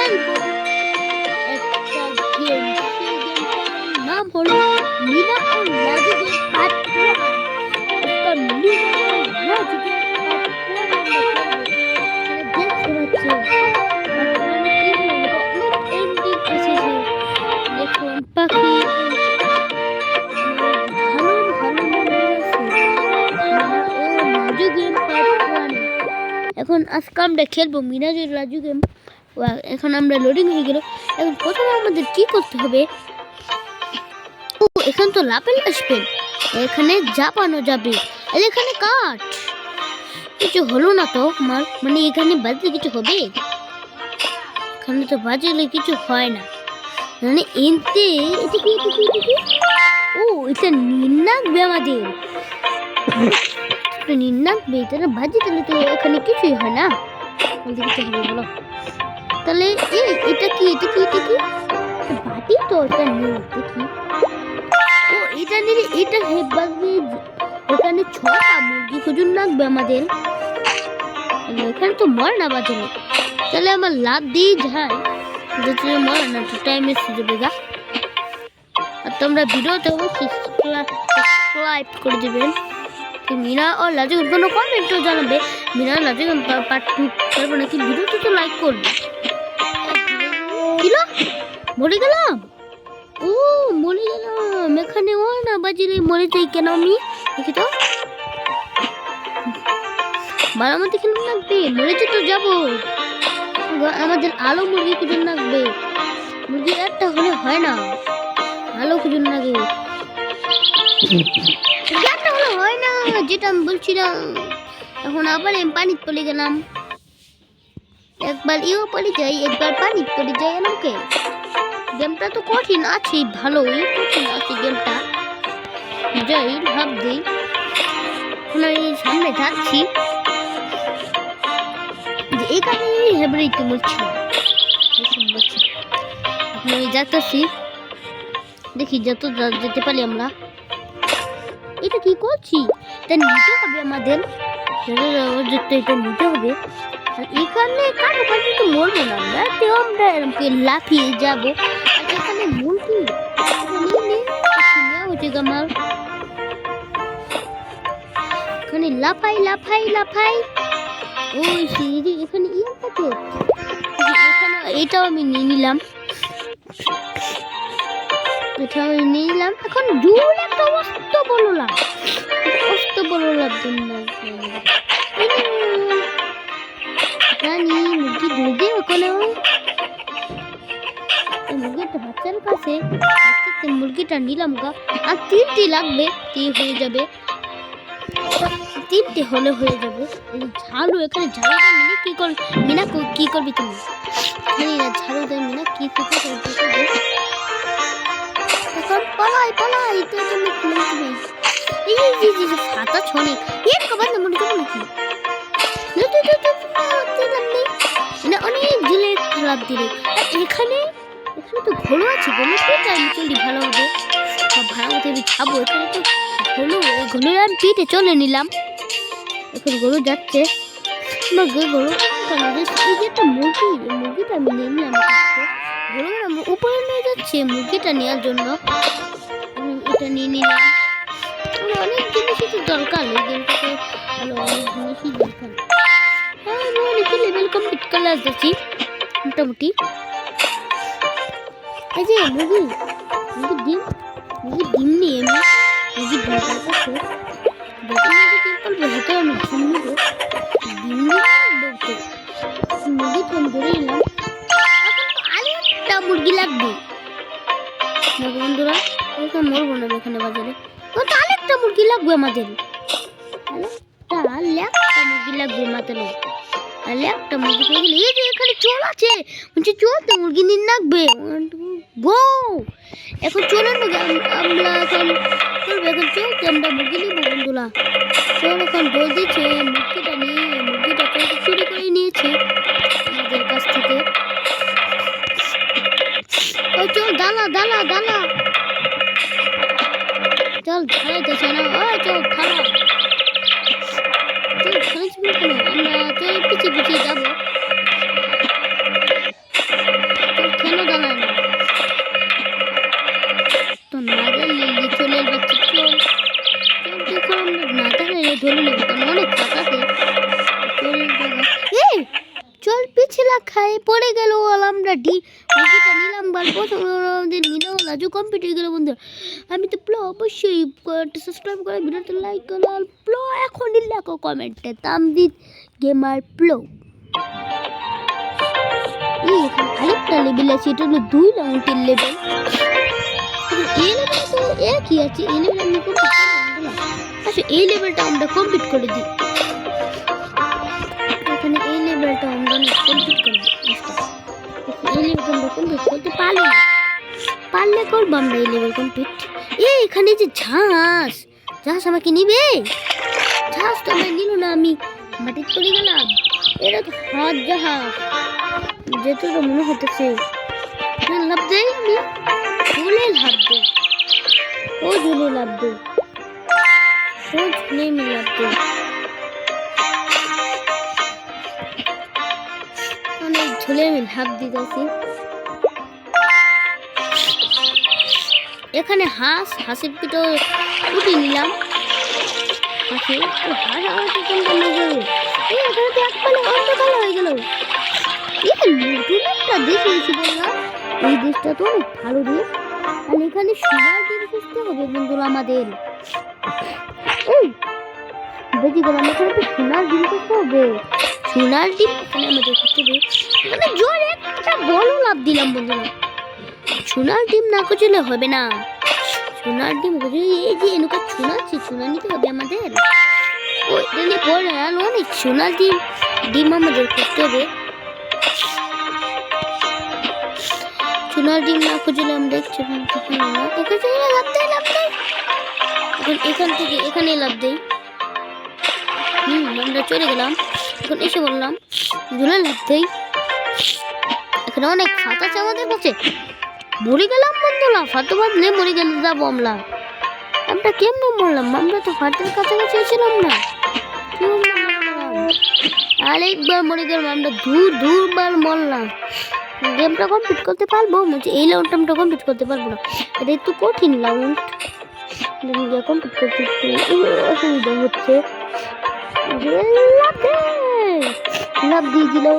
খেলবো একটা গেম। সেই গেমটার নাম হলো মিনা ও রাজু গেম পার্ট 1। একটা মিনা ও রাজু গেম পার্ট 1 আমরা খেলবো। দেখতে পাচ্ছেন পার্ট 1 কি হলো, এন্ডিং এসেছে। দেখুন পাখি এখন আজকে আমরা খেলবো মিনাজুর রাজু গেম। এখন আমরা লোডিং হয়ে গেল। এখন প্রথমে আমাদের কি করতে হবে, ও এখানে তো লাপেল আসবেন, এখানে চাপানো যাবে। এখানে কাঠ কিছু হলো না তো আমার, মানে এখানে বাজলে কিছু হবে? এখানে তো বাজলে কিছু হয় না, মানে এনতে এটা কি এটা কি এটা কি? ও এটা নির্নাকবে আমাদের, নির্নাকবে তাহলে বাজি, তাহলে তো এখানে কিছুই হয় না। কিছু হবে বলো তাহলে? এটা কি এটা কি এটা কি বাটি তো, এটা নেই দেখি। ও এটা নিলে এটা বাজবে, এখানে 6টা মুরগি খুঁজুন লাগবে আমাদের। এখানে তো মর না বাজলে, তাহলে আমার লাভ দিয়ে যায় যাতে মর না, তো টাইম এসে যাবে গা। আর তোমরা ভিডিওতে অবশ্যই সাবস্ক্রাইব করে দেবেন। মিনা ও লাজু কোনো কমেন্টও জানাবে। মিনা লাজু পার্ট 2 করবো নাকি, ভিডিওতে তো লাইক করবে। কিলো মরে গেলাম, ও মরে গেলাম এখানে। ও না বাজিলে মরে যাই কেন আমি, দেখি তো বারামতি খেলে লাগবে, মরেছে তো যাবো। আমাদের আলো মুরগি খুঁজুন লাগবে, মুরগি একটা হলে হয় না, আলো খুঁজুন লাগে, একটা হলে হয় না, যেটা আমি বলছিলাম। এখন আবার আমি পানি পড়ে গেলাম, একবার ইও পড়ে যাই একবার পানি পড়ে যাই। আমাকে গেমটা তো কঠিন আছে, ভালোই কঠিন আছে গেমটা, যাই ভাব দিই। আমি সামনে যাচ্ছি যে এখানে হেবড়েই তো বলছিলাম, আমি যাচ্ছি, দেখি যত যেতে পারি আমরা। এটা কি করছি, এটা নিতে হবে আমাদের, এটা নিতে হবে। আর এখানে কাটো কাটি তো মরবো না আমরা, তেও আমরা এরকম লাফিয়ে যাবো। আর এখানে মুরগি হচ্ছে আমার, এখানে লাফাই লাফাই লাফাই। ওই সিঁড়ি এখানে ইয়ে থাকে, এখানে এটাও আমি নিয়ে নিলাম, এটা আমি নিয়ে নিলাম। এখন জোর একটা অস্ত বললাম, অস্ত বললাম জন্য জানি মুরগি দুধে ওখানে মুরগিটা বাচ্চার কাছে, মুরগিটা নিলাম গা। আর 3টি লাগবে, হয়ে যাবে, 3টে হলে হয়ে যাবে। ঝাড়ু এখানে ঝাড়ুটা মিলে কি কর, মিনা কি করবি তুমি? জানি না ঝাড়ু দেয় মিনা কি করবে। এখন পালাই পালাই, তো তুমি এই যে ফাটা ছনে এক কবার না মনে করো নাকি না, অনেক জেলে খারাপ দিলে। এখানে এখানে তো ঘোলো আছে, ঘোলো চলি ভালো হবে, ভালো মতো খাবো। এখানে তো ঘোলো, ঘোলো আর পিঠে চলে নিলাম। এখন গরু যাচ্ছে, আমার গরু একটা মুরগি, মুরগিটা আমি নিয়ে নিলাম। গরু উপরে নিয়ে যাচ্ছে মুরগিটা নেওয়ার জন্য, এটা নিয়ে নিলাম। অনেক জিনিসই তো দরকার এই গেমটাতে, ভালো অনেক জিনিসই দরকার। হ্যাঁ আমি অনেকটা লেভেল কমপ্লিট করে আসতেছি মোটামুটি। এই যে মুরগি ডিম নিয়ে আমি মুরগি ডিম পারবো, আমি ডিম নিবো, ডিম মুরগি ফোন ধরে নিলাম। এখন তো আরেকটা মুরগি লাগবে বন্ধুরা, এখন মরবো না এখানে বাজারে। আরেকটা মুরগি লাগবে আমাদের, একটা মুরগি লাগবে মাত্র, একটা মুরগি পেয়ে গেলে। এই যে এখানে চোর আছে, বলছি চোর তো মুরগি নিন লাগবে গো। এখন চোরের মুরগি আমরা এখন চলবে, এখন চলতে আমরা মুরগি নিবো বন্ধুরা। চোর এখন দোল দিচ্ছে মুরগিটা নিয়ে, মুরগিটা চুরি করে নিয়েছে আমাদের কাছ থেকে। ওই চল দালা দালা দালা, চল খাইতেছে না, ওই চল খালা, চল খাইছি কেন, আমরা চল পিছিয়ে পিছিয়ে যাবো। জল পিছলা খায় পড়ে গেল আমরা মুভিটা নিলাম গল্প আমাদের মিনাও লাজু কমপ্লিট হয়ে গেল বন্ধু। আমি তো প্লো অবশ্যই সাবস্ক্রাইব করে ভিডিওতে লাইক করো আর প্লো এখনই লেখো কমেন্টে তামজিৎ গেমার প্লো। আরেকটা লেভেল আছে, এটা হলো 2 রাউন্ডের লেভেল। এই লেভেল তো একই আছে, এই লেভেল আমি কমপ্লিট করব। আচ্ছা এই লেভেলটা আমরা কমপ্লিট করে দিই। এখানে এই লেভেলটা আমরা কমপ্লিট করব। এই লেভেলটা আমরা কমপ্লিট করতে পারলে করবো আমরা এই লেভেল কমপ্লিট। এখানে যে ঝাঁস আমাকে নিবে, ঝাঁস তো আমার নিল না, আমি মাটিতে পড়ে গেলাম। এটা তো হাত জাহাজ যেতে তো মনে হতেছে লাভ দেয়, আমি ঝুলে লাভ দেই, ও ঝুলে লাভ দেই, ও ঝুলে আমি লাভ দেই। অনেক ঝুলে আমি লাভ দিতেছি। এখানে হাঁসের পিঠে উঠে নিলাম। এখানে তো একবারে অন্ধকার হয়ে গেল। নতুন একটা দেশ হয়েছে বললাম, এই দেশটা তো অনেক ভালো দেশ। আর এখানে সোনার ডিম খুঁজতে হবে বন্ধুরা আমাদের। বুঝি গেলাম, এখানে তো সোনার ডিম খুঁজতে হবে। সোনার ডিম এখানে আমাদের খুঁজতে হবে। এখানে জোর একটা বড় লাভ দিলাম বন্ধুরা। সোনার ডিম না খুঁজলে হবে না। সোনার ডিম এই যে এনুকা সোনা আছে, সোনা নিতে হবে আমাদের। ওইটা নিয়ে পড়ে আর অনেক সোনার ডিম আমাদের খুঁজতে হবে। সোনার ডিম না খুঁজলে আমরা এখান থেকে এখানে লাভ দেই। আমরা চলে গেলাম, এখন এসে বললাম ঝুলে লাভ দেই। এখানে অনেক ফাত আছে আমাদের কাছে। মরে গেলাম বন্ধুরা, ফাতে বাঁধলে মরে গেলে যাবো আমরা কেমনে মরলাম? আমরা তো ফাটের কাছাকাছি ছিলাম না, আরেকবার মরে গেলাম আমরা, দূরবার মরলাম। গেমটা কমপ্লিট করতে পারবো, এই রাউন্ডটা আমরা কমপ্লিট করতে পারবো না, এটা একটু কঠিন রাউন্ড। কমপ্লিট করতে একটু অসুবিধা হচ্ছে। লাভ দিয়ে দিলাম